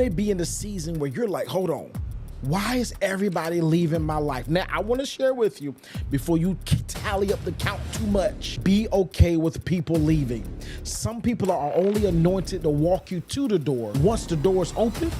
may be in the season where you're like, hold on, why is everybody leaving my life? Now, I want to share with you, before you tally up the count too much, be okay with people leaving. Some people are only anointed to walk you to the door. Once the door is open,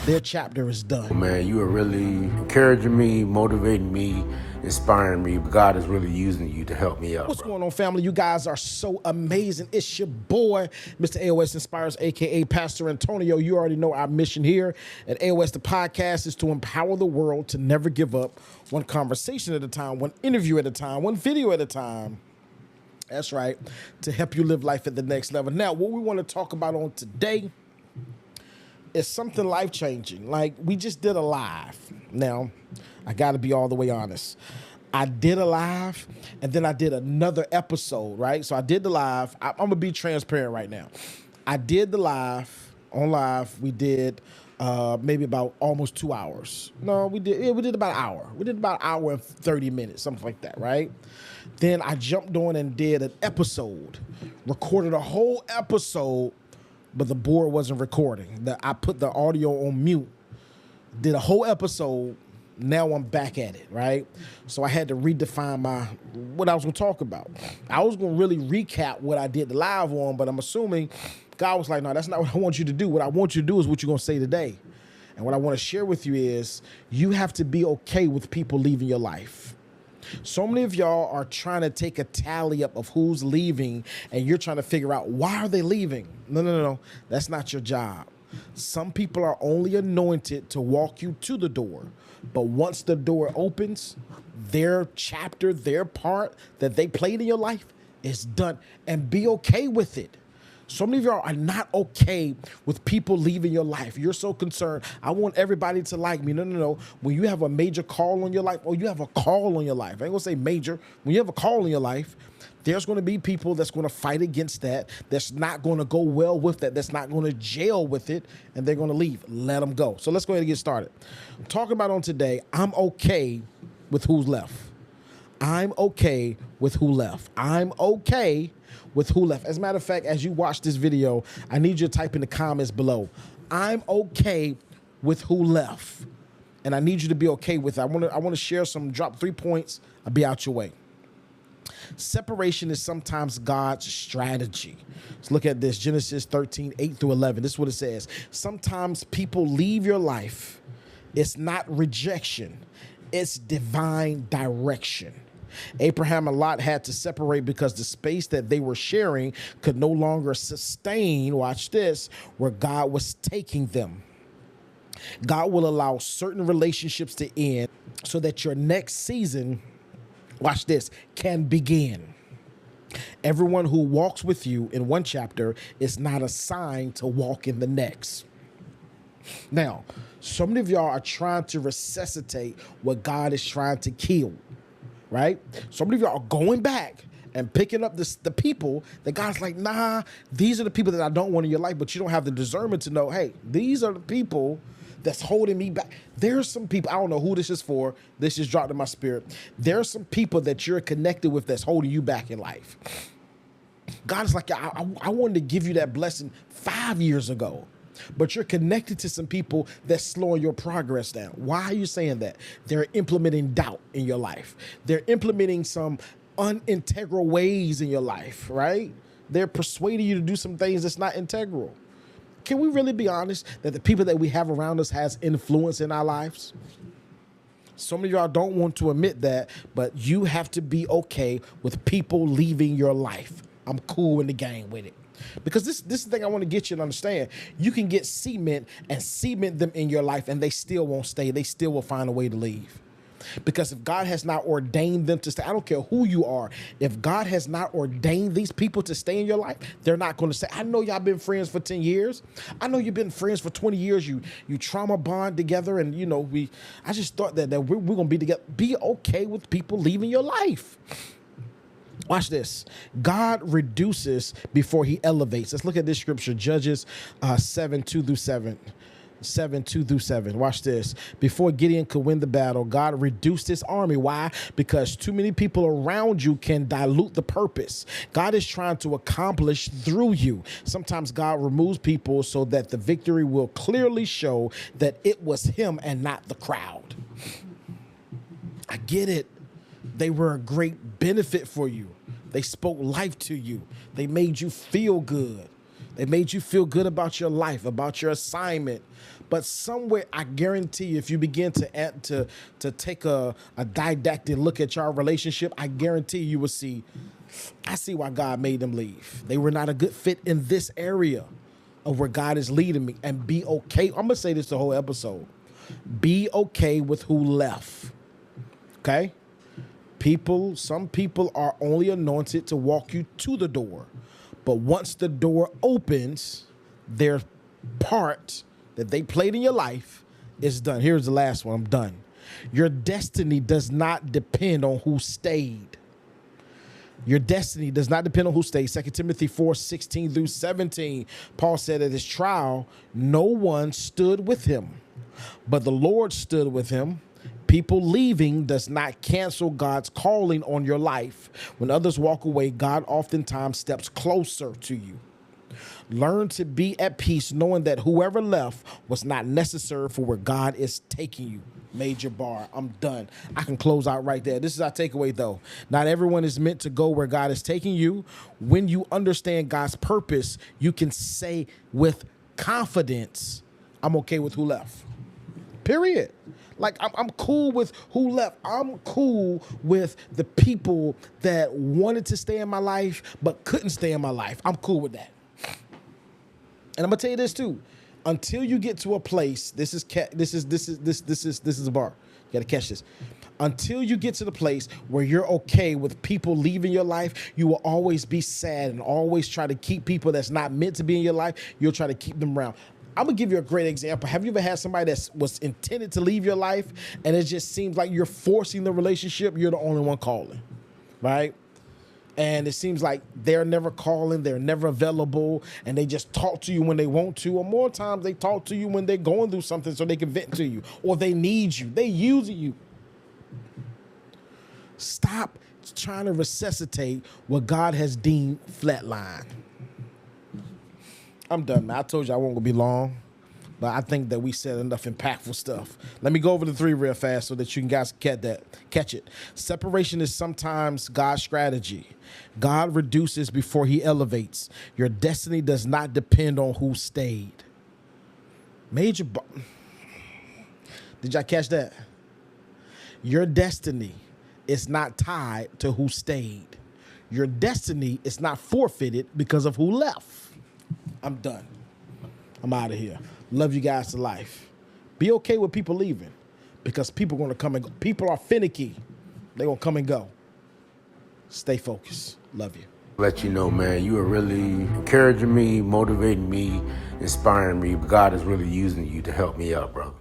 their chapter is done. Man, you are really encouraging me, motivating me, inspiring me. God is really using you to help me out. What's going on, family? You guys are so amazing. It's your boy, Mr. AOS Inspires, a.k.a. Pastor Antonio. You already know our mission here at AOS the Podcast is to empower the world to never give up, one conversation at a time, one interview at a time, one video at a time. That's right, to help you live life at the next level. Now, what we want to talk about on today is something life-changing. Like, we just did a live. Now, I got to be all the way honest. I did a live, and then I did another episode, right? So I did the live. I'm going to be transparent right now. I did the live. On live, we did maybe about almost 2 hours. No, we did about an hour. We did about an hour and 30 minutes, something like that, right? Then I jumped on and did an episode, recorded a whole episode, but the board wasn't recording. I put the audio on mute, did a whole episode. Now I'm back at it, right? So I had to redefine what I was going to talk about. I was going to really recap what I did the live on, but I'm assuming God was like, no, that's not what I want you to do. What I want you to do is what you're going to say today. And what I want to share with you is you have to be okay with people leaving your life. So many of y'all are trying to take a tally up of who's leaving, and you're trying to figure out, why are they leaving? No. That's not your job. Some people are only anointed to walk you to the door. But once the door opens, their chapter, their part that they played in your life is done. And be okay with it. So many of y'all are not okay with people leaving your life. You're so concerned. I want everybody to like me. No. When you have a major call on your life, or you have a call on your life, I ain't gonna say major. When you have a call in your life, there's going to be people that's going to fight against that, that's not going to go well with that, that's not going to jail with it, and they're going to leave. Let them go. So let's go ahead and get started. I'm talking about on today, I'm okay with who's left. I'm okay with who left. I'm okay with who left. As a matter of fact, as you watch this video, I need you to type in the comments below, I'm okay with who left. And I need you to be okay with it. I want to share drop 3 points. I'll be out your way. Separation is sometimes God's strategy. Let's look at this. Genesis 13, 8 through 11. This is what it says. Sometimes people leave your life. It's not rejection. It's divine direction. Abraham and Lot had to separate because the space that they were sharing could no longer sustain, watch this, where God was taking them. God will allow certain relationships to end so that your next season, watch this, can begin. Everyone who walks with you in one chapter is not assigned to walk in the next. Now, so many of y'all are trying to resuscitate what God is trying to kill, right? So many of y'all are going back and picking up the people that God's like, nah, these are the people that I don't want in your life, but you don't have the discernment to know, hey, these are the people that's holding me back. There's some people, I don't know who this is for. This just dropped in my spirit. There's some people that you're connected with that's holding you back in life. God is like, I wanted to give you that blessing 5 years ago, but you're connected to some people that's slowing your progress down. Why are you saying that? They're implementing doubt in your life. They're implementing some unintegral ways in your life, right? They're persuading you to do some things that's not integral. Can we really be honest that the people that we have around us has influence in our lives? So many of y'all don't want to admit that, but you have to be okay with people leaving your life. I'm cool in the game with it. Because this is the thing I want to get you to understand. You can get cement and cement them in your life and they still won't stay. They still will find a way to leave. Because if God has not ordained them to stay, I don't care who you are. If God has not ordained these people to stay in your life, they're not going to stay. I know y'all been friends for 10 years. I know you've been friends for 20 years. You trauma bond together. And, you know, I just thought that we're going to be together. Be okay with people leaving your life. Watch this. God reduces before he elevates. Let's look at this scripture, Judges 7, 2 through 7. 7, 2-7. Watch this. Before Gideon could win the battle, God reduced his army. Why? Because too many people around you can dilute the purpose God is trying to accomplish through you. Sometimes God removes people so that the victory will clearly show that it was him and not the crowd. I get it. They were a great benefit for you. They spoke life to you. They made you feel good. They made you feel good about your life, about your assignment. But somewhere, I guarantee you, if you begin to take a didactic look at your relationship, I guarantee you will see, I see why God made them leave. They were not a good fit in this area of where God is leading me. And be okay. I'm going to say this the whole episode. Be okay with who left. Okay? Some people are only anointed to walk you to the door. But once the door opens, their part that they played in your life is done. Here's the last one. I'm done. Your destiny does not depend on who stayed. Your destiny does not depend on who stayed. 2 Timothy 4:16-17. Paul said at his trial, no one stood with him, but the Lord stood with him. People leaving does not cancel God's calling on your life. When others walk away, God oftentimes steps closer to you. Learn to be at peace knowing that whoever left was not necessary for where God is taking you. Major bar. I'm done. I can close out right there. This is our takeaway, though. Not everyone is meant to go where God is taking you. When you understand God's purpose, you can say with confidence, I'm okay with who left. Period. Like, I'm cool with who left. I'm cool with the people that wanted to stay in my life but couldn't stay in my life. I'm cool with that. And I'm gonna tell you this too. Until you get to a place, this is a bar. You gotta catch this. Until you get to the place where you're okay with people leaving your life, you will always be sad and always try to keep people that's not meant to be in your life. You'll try to keep them around. I'm going to give you a great example. Have you ever had somebody that was intended to leave your life and it just seems like you're forcing the relationship? You're the only one calling, right? And it seems like they're never calling, they're never available, and they just talk to you when they want to. Or more times they talk to you when they're going through something so they can vent to you. Or they need you. They use you. Stop trying to resuscitate what God has deemed flatline. I'm done, man. I told you I won't be long, but I think that we said enough impactful stuff. Let me go over the 3 real fast so that you can guys catch it. Separation is sometimes God's strategy. God reduces before he elevates. Your destiny does not depend on who stayed. Did y'all catch that? Your destiny is not tied to who stayed. Your destiny is not forfeited because of who left. I'm done. I'm out of here. Love you guys to life. Be okay with people leaving because people are going to come and go. People are finicky. They're going to come and go. Stay focused. Love you. Let you know, man, you are really encouraging me, motivating me, inspiring me. God is really using you to help me out, brother.